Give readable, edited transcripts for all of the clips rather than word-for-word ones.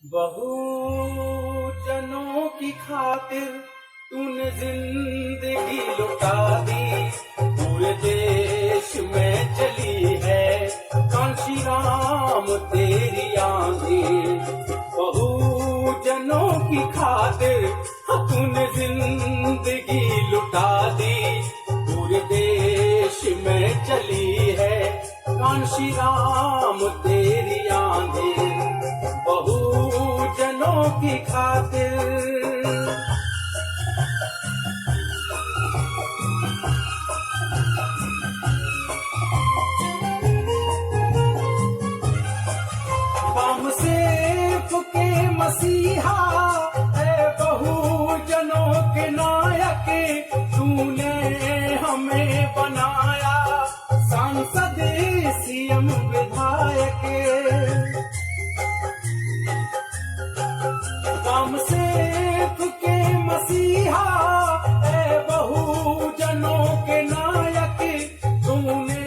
बहुजनों की खातिर तूने जिंदगी लुटा दी, पूरे देश में चली है कांशी राम तेरी आंधी। बहुजनों की खातिर तूने जिंदगी लुटा दी, पूरे देश में चली है कांशी राम तेरी आंधी। बहुजनों की खातिर काम से फुके मसीहा है, बहुजनों के नायक तूने हमें बनाया, सांसद सीएम विधायक। काम से फुके मसीहा है, बहुजनों के नायक तूने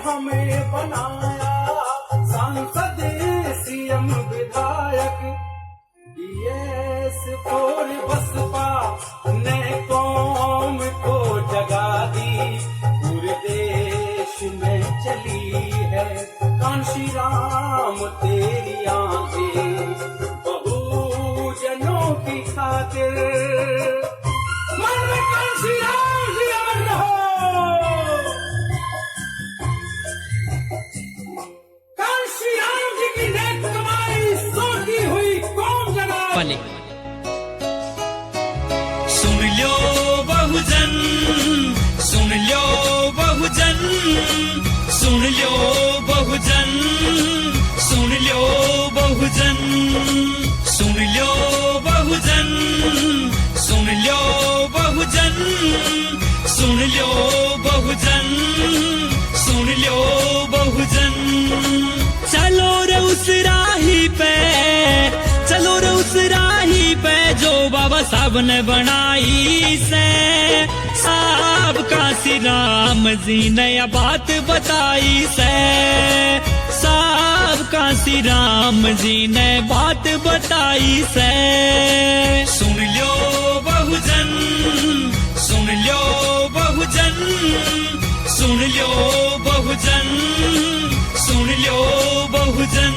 हमें बनाया, सांसद सीएम विधायक। DS4 बसपा ने कौम को जगा दी, पूरे देश में चली है कांशी राम तेरी आंखें। बहुजनों की खातिर मर कांशी राम जी अमर रहो, कांशी राम जी की नेक कमाई सोती हुई कौम जगा। सुन लो बहुजन, सुन लो बहुजन, सुन लो बहुजन, सुन लो बहुजन, सुन लो बहुजन, सुन लो बहुजन, सुन लो बहुजन, सुन लो बहुजन। चलो रे उस राही पे, चलो रे उस राही पे जो बाबा साहब ने बनाई से। साहब काशी राम जी ने यह बात बताई से, साहब काशी राम जी ने बात बताई से। सुन लो बहुजन, सुन लो बहुजन, सुन लो बहुजन, सुन लो बहुजन।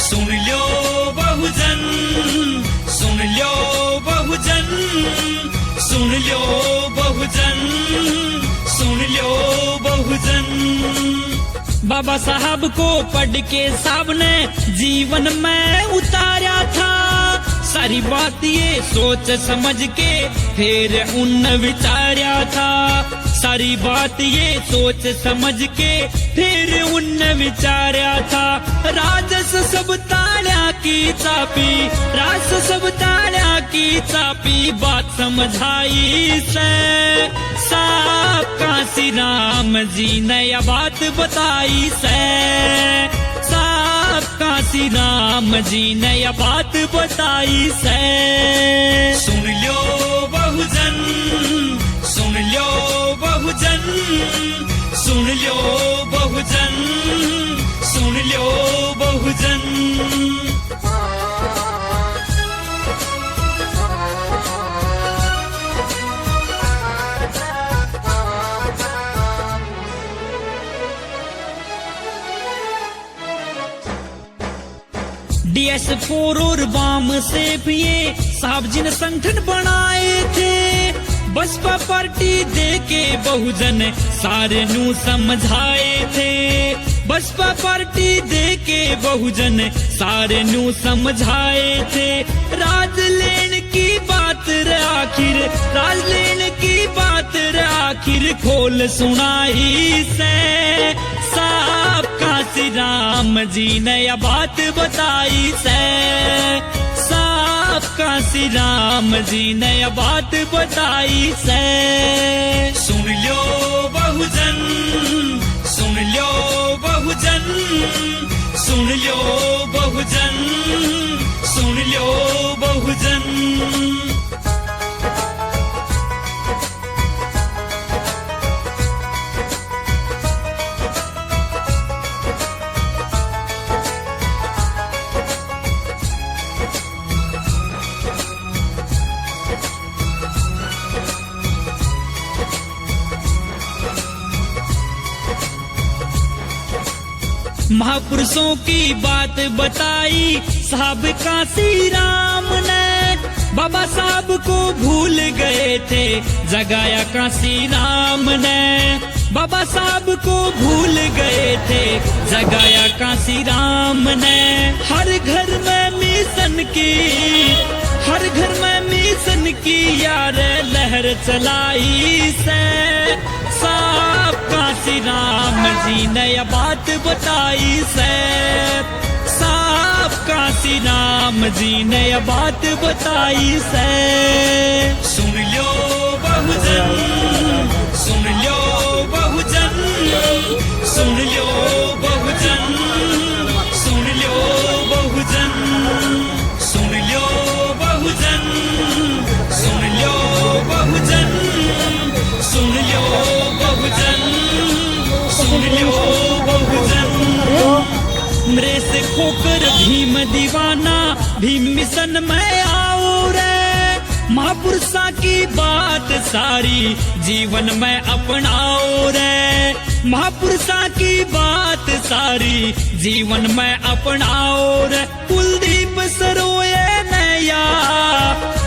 सुन लो बहुजन, सुन लो बहुजन, सुन लो बहुजन, सुन लो बहुजन। बाबा साहब को पढ़ के सामने जीवन में उतारा था, सारी बात ये सोच समझ के फिर उन विचारा था, सारी बात ये सोच समझ के फिर उन विचारा था। राजस सब ताड़ा की चापी, रास सब ताड़ा की चापी बात समझाई से। साहब काशी राम जी ने यह बात बताई से, साहब काशी राम जी ने यह बात बताई से। सुन लो बहुजन, सुन लो बहुजन, सुन लो बहुजन, सुन लो बहुजन। DS4 और वाम से भी ये साहब जी ने संगठन बनाए थे, बसपा पार्टी दे के बहुजन सारे नू समझाए थे, बसपा पार्टी दे के बहुजन सारे नू समझाए थे। राज लेने की बात रे आखिर, राज लेने की बात रे आखिर खोल सुनाई से। साहब काशी राम जी ने यह बात बताई से, साहब काशी राम जी ने यह बात बताई से। सुन लो बहुजन, सुन लो बहुजन, सुन लो बहुजन, सुन लो बहुजन। महापुरुषों की बात बताई साहब काशी राम ने। बाबा साहब को भूल गए थे जगाया काशी राम ने। बाबा साहब को भूल गए थे जगाया काशी राम ने। हर घर में मिशन की, हर घर में मिशन की यार लहर चलाई से। साहब काशी राम जी ने यह बात बताई से। साहब काशी राम जी ने यह बात बताई से। सुन लो बहुजन, सुन लो बहुजन, सुन लो बहुजन, सुन लो बहुजन, सुन लो बहुजन, सुन लो बहुजन, सुन लो बहुजन, सुन लो बहुजन। मेरे से खोकर भीम दीवाना, भीम मिशन में आओ रे। महापुरुषा की बात सारी जीवन में अपनाओ रे। महापुरुषा की बात सारी जीवन में अपनाओ रे। कुलदीप सरोये नया,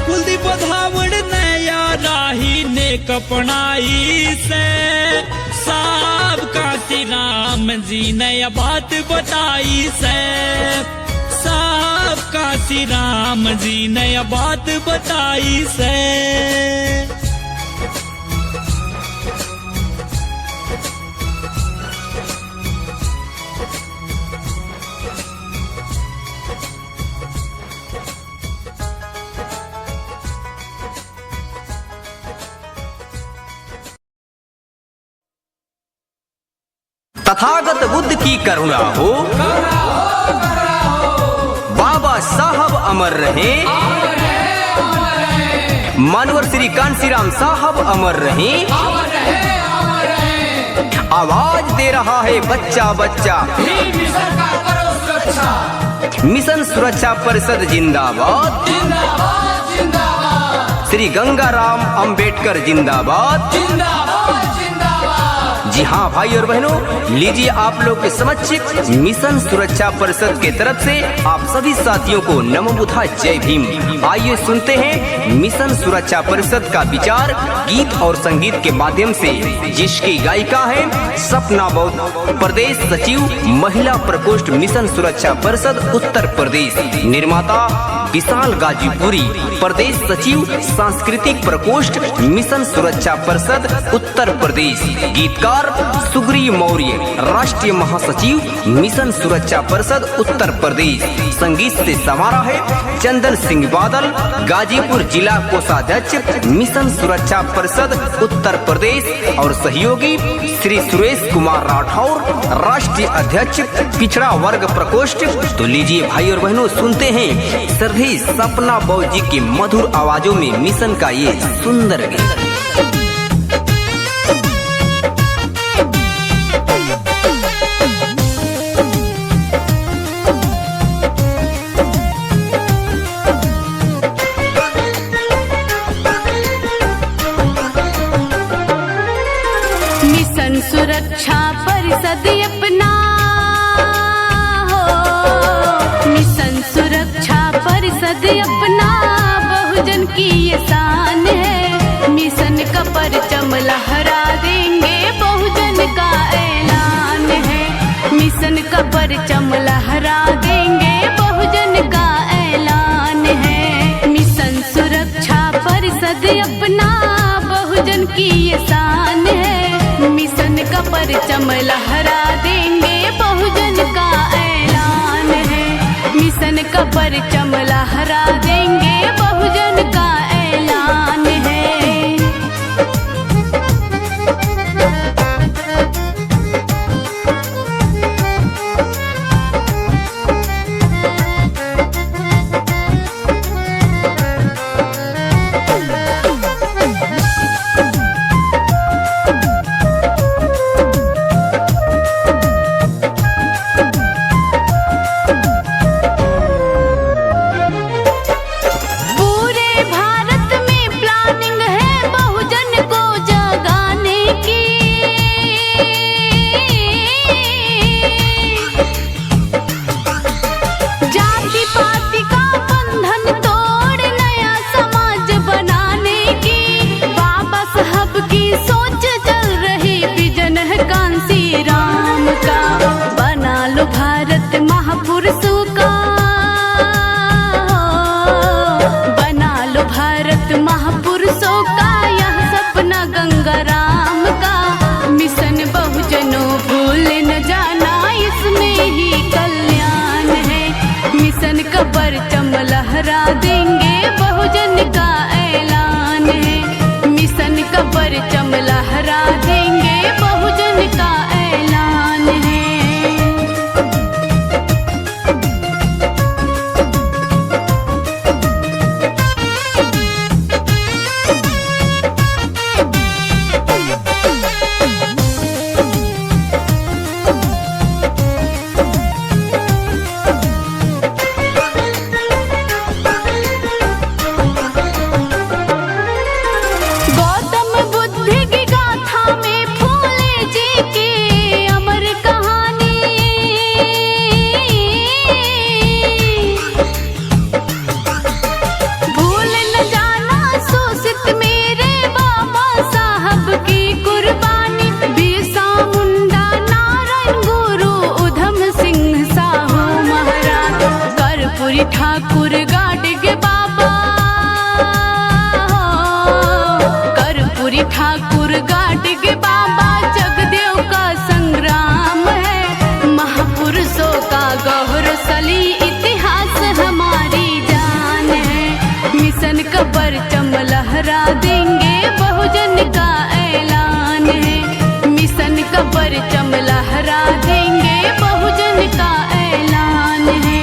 कुलदीप धावड़ नया राही ने कपनाई से। साहब काशी राम जी ने यह बात बताई से। साहब काशी राम जी ने यह बात बताई से। तथागत बुद्ध की करुणा हो, बाबा साहब अमर रहे। मानवर श्री कांशीराम साहब अमर रहे। आवाज दे रहा है बच्चा बच्चा, मिशन सुरक्षा परिषद जिंदाबाद, श्री गंगाराम अंबेडकर जिंदाबाद। जी हाँ भाई और बहनों, लीजिए आप लोग के समक्ष मिशन सुरक्षा परिषद के तरफ से आप सभी साथियों को नमो बुद्धाय जय भीम। आइए सुनते हैं मिशन सुरक्षा परिषद का विचार गीत और संगीत के माध्यम से, जिसकी गायिका है सपना बौद्ध, प्रदेश सचिव महिला प्रकोष्ठ मिशन सुरक्षा परिषद उत्तर प्रदेश। निर्माता विशाल गाजीपुरी, प्रदेश सचिव सांस्कृतिक प्रकोष्ठ मिशन सुरक्षा परिषद उत्तर प्रदेश। गीतकार सुग्रीव मौर्य, राष्ट्रीय महासचिव मिशन सुरक्षा परिषद उत्तर प्रदेश। संगीत से संवारा है चंदन सिंह बादल, गाजीपुर जिला कोषाध्यक्ष मिशन सुरक्षा परिषद उत्तर प्रदेश और सहयोगी श्री सुरेश कुमार राठौर, राष्ट्रीय अध्यक्ष पिछड़ा वर्ग प्रकोष्ठ। तो लीजिए भाई और बहनों सुनते हैं श्री सपना बौद्ध जी की मधुर आवाजों में मिशन का ये सुंदर गीत। मिशन सुरक्षा परिषद अपना हो, मिशन सुरक्षा परिषद अपना बहुजन की ये शान है। मिशन का परचम लहरा देंगे, बहुजन का ऐलान है। मिशन का परचम लहरा देंगे, बहुजन का ऐलान है। मिशन सुरक्षा परिषद अपना बहुजन की ये शान है। मिशन का परचम लहरा देंगे, बहुजन का ऐलान है। मिशन का परचम लहरा देंगे, बहुजन का ऐलान है। परचम लहरा देंगे, बहुजन का ऐलान है। मिशन का परचम लहरा देंगे, बहुजन का ऐलान है। गौतम बुद्ध की गाथा में फूले जी की अमर कहानी, भूल न जाना शोषित मेरे बाबा साहब की कुर्बानी। बिरसा मुंडा, नारायण गुरु, उधम सिंह साहू महाराज, कर्पूरी ठाकुर गाडगे बाबा, कर्पूरी ठाकुर गाडगे बाबा, जगदेव का संग्राम है। महापुरुषों का गौरवशाली इतिहास हमारी जान है। मिशन का परचम लहरा देंगे, बहुजन का ऐलान है। मिशन का परचम लहरा देंगे, बहुजन का ऐलान है।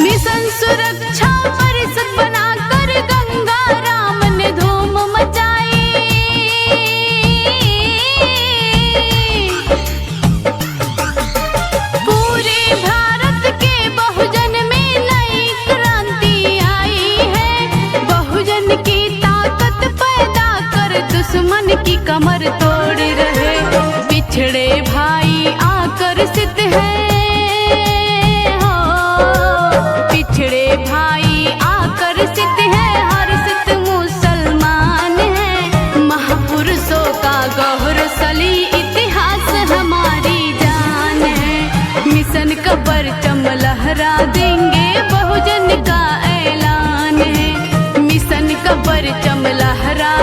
मिशन सुरक्षा परिषद बनाकर गंगा राम ने धूम मचाई। पूरे भारत के बहुजन में नई क्रांति आई है। बहुजन की ताकत पैदा कर दुश्मन की कमर तोड़ रहे। पिछड़े भाई आकर्षित है, पिछड़े भाई आकर्षित है, हर्षित मुसलमान है। महापुरुषों का गौरवशाली इतिहास हमारी जान है। मिशन का परचम लहरा देंगे, बहुजन का ऐलान है। मिशन का परचम लहरा